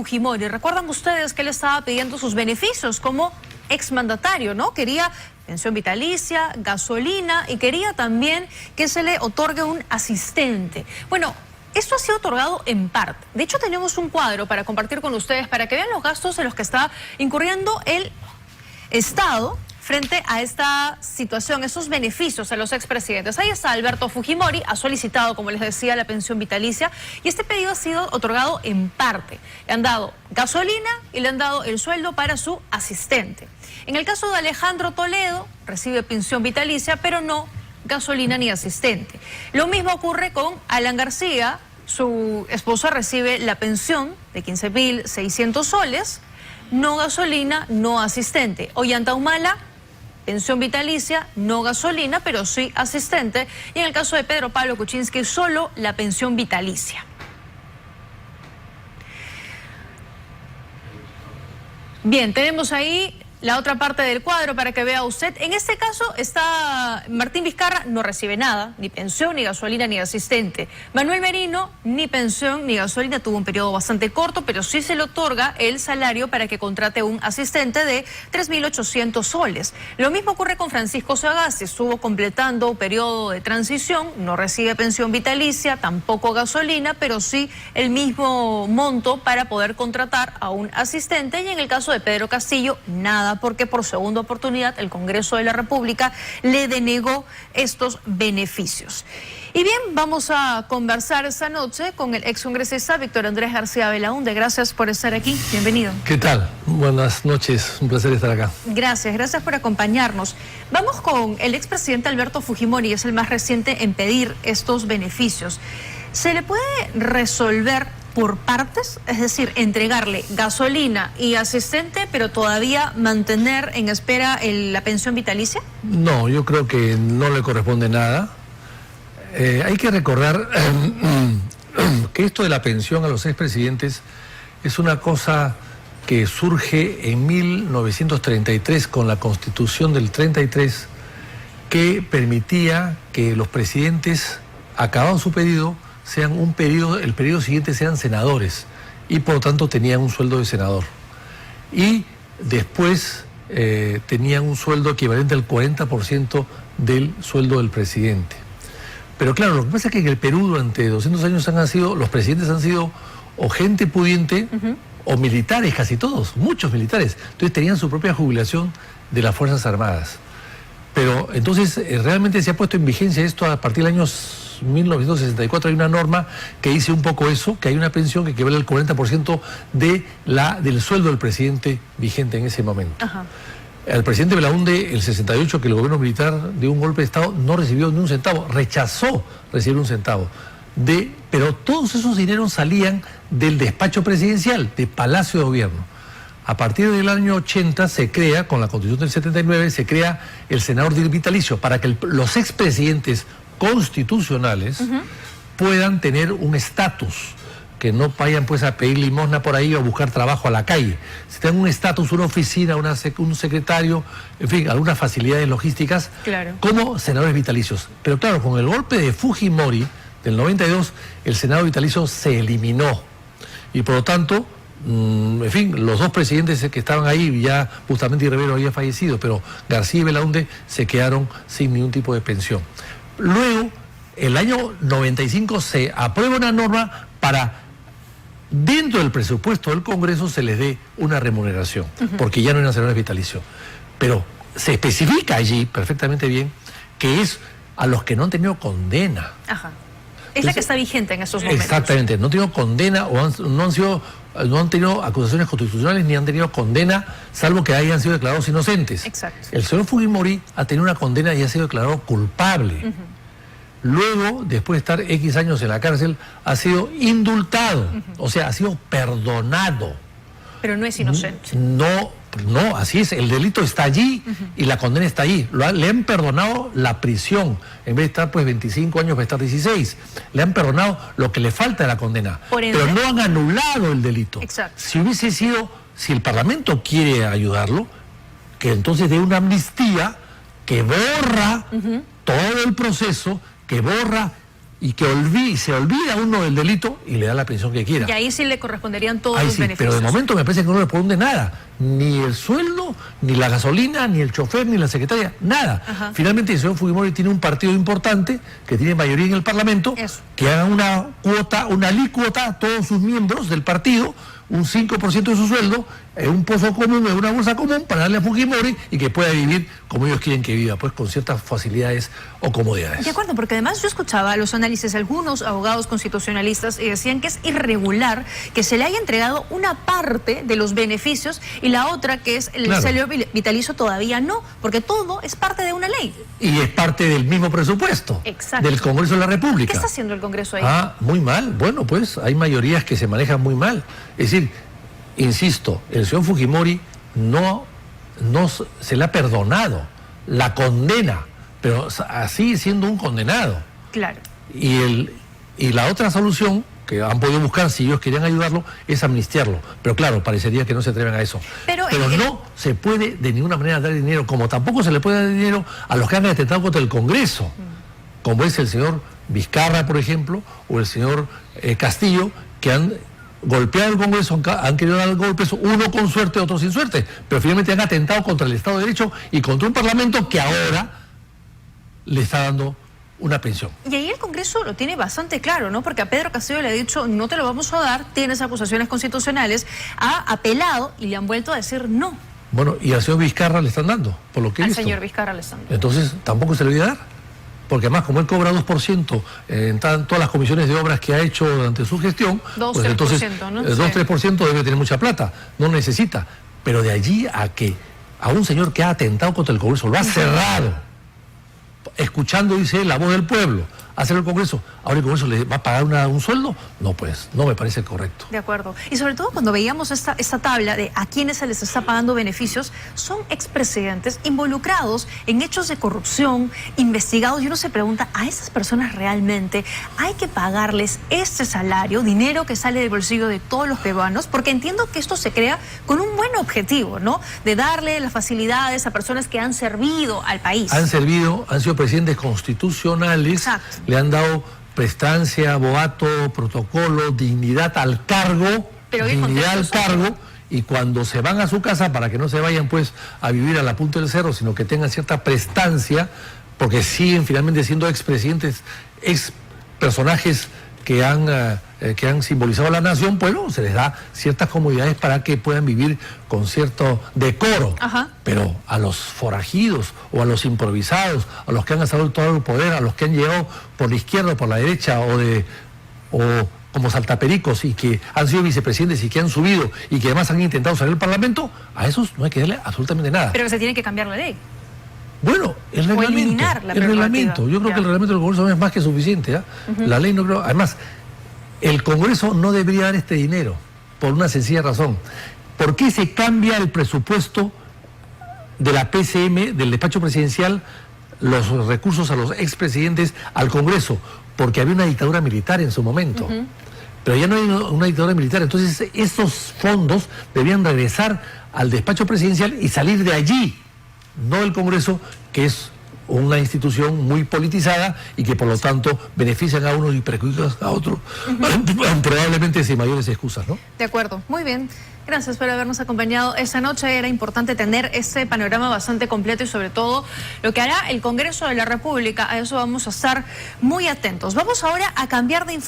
Fujimori. ¿Recuerdan ustedes que él estaba pidiendo sus beneficios como exmandatario, ¿no? Quería pensión vitalicia, gasolina y quería también que se le otorgue un asistente. Bueno, esto ha sido otorgado en parte. De hecho, tenemos un cuadro para compartir con ustedes para que vean los gastos en los que está incurriendo el Estado frente a esta situación, esos beneficios a los expresidentes. Ahí está Alberto Fujimori, ha solicitado, como les decía, la pensión vitalicia y este pedido ha sido otorgado en parte. Le han dado gasolina y le han dado el sueldo para su asistente. En el caso de Alejandro Toledo, recibe pensión vitalicia, pero no gasolina ni asistente. Lo mismo ocurre con Alan García, su esposa recibe la pensión de 15.600 soles, no gasolina, no asistente. Ollanta Humala, pensión vitalicia, no gasolina, pero sí asistente. Y en el caso de Pedro Pablo Kuczynski, solo la pensión vitalicia. Bien, tenemos ahí la otra parte del cuadro para que vea usted. En este caso está Martín Vizcarra, no recibe nada, ni pensión, ni gasolina, ni asistente. Manuel Merino, ni pensión, ni gasolina, tuvo un periodo bastante corto, pero sí se le otorga el salario para que contrate un asistente de 3.800 soles. Lo mismo ocurre con Francisco Sagasti, estuvo completando un periodo de transición, no recibe pensión vitalicia, tampoco gasolina, pero sí el mismo monto para poder contratar a un asistente. Y en el caso de Pedro Castillo, nada, porque por segunda oportunidad el Congreso de la República le denegó estos beneficios. Y bien, vamos a conversar esta noche con el excongresista Víctor Andrés García Belaúnde. Gracias por estar aquí, bienvenido. ¿Qué tal? Buenas noches, un placer estar acá. Gracias por acompañarnos. Vamos con el expresidente Alberto Fujimori, es el más reciente en pedir estos beneficios. ¿Se le puede resolver por partes? Es decir, entregarle gasolina y asistente, pero todavía mantener en espera la pensión vitalicia? No, yo creo que no le corresponde nada. Hay que recordar que esto de la pensión a los expresidentes es una cosa que surge en 1933 con la Constitución del 33, que permitía que los presidentes, acabado su periodo, el periodo siguiente sean senadores y por lo tanto tenían un sueldo de senador. Y después tenían un sueldo equivalente al 40% del sueldo del presidente. Pero claro, lo que pasa es que en el Perú durante 200 años los presidentes han sido o gente pudiente o militares, casi todos, muchos militares. Entonces tenían su propia jubilación de las Fuerzas Armadas. Pero entonces realmente se ha puesto en vigencia esto a partir del año 1964. Hay una norma que dice un poco eso, que hay una pensión que equivale al 40% del sueldo del presidente vigente en ese momento. Ajá. El presidente Belaúnde, el 68, que el gobierno militar dio un golpe de Estado, no recibió ni un centavo, rechazó recibir un centavo. Pero todos esos dineros salían del despacho presidencial, de Palacio de Gobierno. A partir del año 80 se crea, con la Constitución del 79, se crea el senador vitalicio para que los expresidentes constitucionales puedan tener un estatus, que no vayan pues a pedir limosna por ahí o a buscar trabajo a la calle. Si tengan un estatus, una oficina, un secretario, en fin, algunas facilidades logísticas, claro, como senadores vitalicios. Pero claro, con el golpe de Fujimori del 92, el senado vitalicio se eliminó. Y por lo tanto, en fin, los dos presidentes que estaban ahí, ya Bustamante y Rivero había fallecido, pero García y Belaúnde se quedaron sin ningún tipo de pensión. Luego, el año 95 se aprueba una norma para, dentro del presupuesto del Congreso, se les dé una remuneración, porque ya no eran senadores vitalicios. Pero se especifica allí perfectamente bien que es a los que no han tenido condena. Ajá. Es la que está vigente en esos momentos. Exactamente, no han tenido condena o no han tenido acusaciones constitucionales ni han tenido condena, salvo que hayan sido declarados inocentes. Exacto. El señor Fujimori ha tenido una condena y ha sido declarado culpable. Luego, después de estar X años en la cárcel, ha sido indultado, o sea, ha sido perdonado. Pero no es inocente. No, así es, el delito está allí y la condena está allí. Le han perdonado la prisión, en vez de estar pues 25 años, va a estar 16. Le han perdonado lo que le falta de la condena, pero no han anulado el delito. Exacto. Si el Parlamento quiere ayudarlo, que entonces dé una amnistía que borra todo el proceso, que borra y que se olvida uno del delito y le da la pensión que quiera. Y ahí sí le corresponderían todos Ahí los sí, beneficios. pero de momento me parece que no le responde nada. Ni el sueldo, ni la gasolina, ni el chofer, ni la secretaria, nada. Ajá. Finalmente el señor Fujimori tiene un partido importante que tiene mayoría en el Parlamento, Eso. que haga una cuota, una alícuota a todos sus miembros del partido, un 5% de su sueldo, en un pozo común, en una bolsa común, para darle a Fujimori y que pueda vivir como ellos quieren que viva, pues con ciertas facilidades o comodidades. De acuerdo, porque además yo escuchaba los análisis de algunos abogados constitucionalistas y decían que es irregular que se le haya entregado una parte de los beneficios y la otra, que es el salario vitalicio, todavía no, porque todo es parte de una ley. Y es parte del mismo presupuesto. Exacto. Del Congreso de la República. ¿Qué está haciendo el Congreso ahí? Muy mal. Bueno, pues hay mayorías que se manejan muy mal. Es decir, insisto, el señor Fujimori no se le ha perdonado la condena, pero así siendo un condenado. Claro. Y la otra solución que han podido buscar, si ellos querían ayudarlo, es amnistiarlo. Pero claro, parecería que no se atreven a eso. Pero no se puede de ninguna manera dar dinero, como tampoco se le puede dar dinero a los que han atentado contra el Congreso, como es el señor Vizcarra, por ejemplo, o el señor Castillo, que han golpeado el Congreso, han querido dar golpes, uno con suerte, otro sin suerte, pero finalmente han atentado contra el Estado de Derecho y contra un Parlamento que ahora le está dando una pensión. Y ahí el Congreso lo tiene bastante claro, ¿no? Porque a Pedro Castillo le ha dicho, no te lo vamos a dar, tienes acusaciones constitucionales, ha apelado y le han vuelto a decir no. Bueno, y al señor Vizcarra le están dando, por lo que he visto. Al señor Vizcarra le están dando. Entonces, tampoco se le voy a dar, porque además, como él cobra 2% en todas las comisiones de obras que ha hecho durante su gestión, 2, pues entonces 3%, ¿no? 2-3% debe tener mucha plata, no necesita. Pero de allí a que a un señor que ha atentado contra el Congreso, lo ha cerrado, escuchando, dice, la voz del pueblo, hacer el Congreso, ahora el Congreso le va a pagar un sueldo, no, pues, no me parece correcto. De acuerdo. Y sobre todo cuando veíamos esta tabla de a quienes se les está pagando beneficios, son expresidentes involucrados en hechos de corrupción, investigados, y uno se pregunta, ¿a esas personas realmente hay que pagarles este salario, dinero que sale del bolsillo de todos los peruanos? Porque entiendo que esto se crea con un buen objetivo, ¿no? De darle las facilidades a personas que han servido al país. Han sido presidentes constitucionales. Exacto. Le han dado prestancia, boato, protocolo, dignidad al cargo, y cuando se van a su casa, para que no se vayan pues a vivir a la punta del cerro, sino que tengan cierta prestancia, porque siguen finalmente siendo expresidentes, ex personajes que han simbolizado a la nación, bueno, se les da ciertas comodidades para que puedan vivir con cierto decoro. Ajá. Pero a los forajidos o a los improvisados, a los que han estado todo el poder, a los que han llegado por la izquierda o por la derecha o como saltapericos y que han sido vicepresidentes y que han subido y que además han intentado salir del Parlamento, a esos no hay que darle absolutamente nada. Pero se tiene que cambiar la ley. Bueno, el reglamento. Yo creo que el reglamento del Congreso es más que suficiente. La ley no creo. Además, el Congreso no debería dar este dinero por una sencilla razón. ¿Por qué se cambia el presupuesto de la PCM, del despacho presidencial, los recursos a los expresidentes al Congreso? Porque había una dictadura militar en su momento. Pero ya no hay una dictadura militar. Entonces, estos fondos debían regresar al despacho presidencial y salir de allí, no del Congreso, que es una institución muy politizada y que por lo tanto benefician a unos y perjudican a otros, probablemente sin mayores excusas, ¿no? De acuerdo, muy bien. Gracias por habernos acompañado esta noche. Era importante tener este panorama bastante completo y sobre todo lo que hará el Congreso de la República. A eso vamos a estar muy atentos. Vamos ahora a cambiar de información.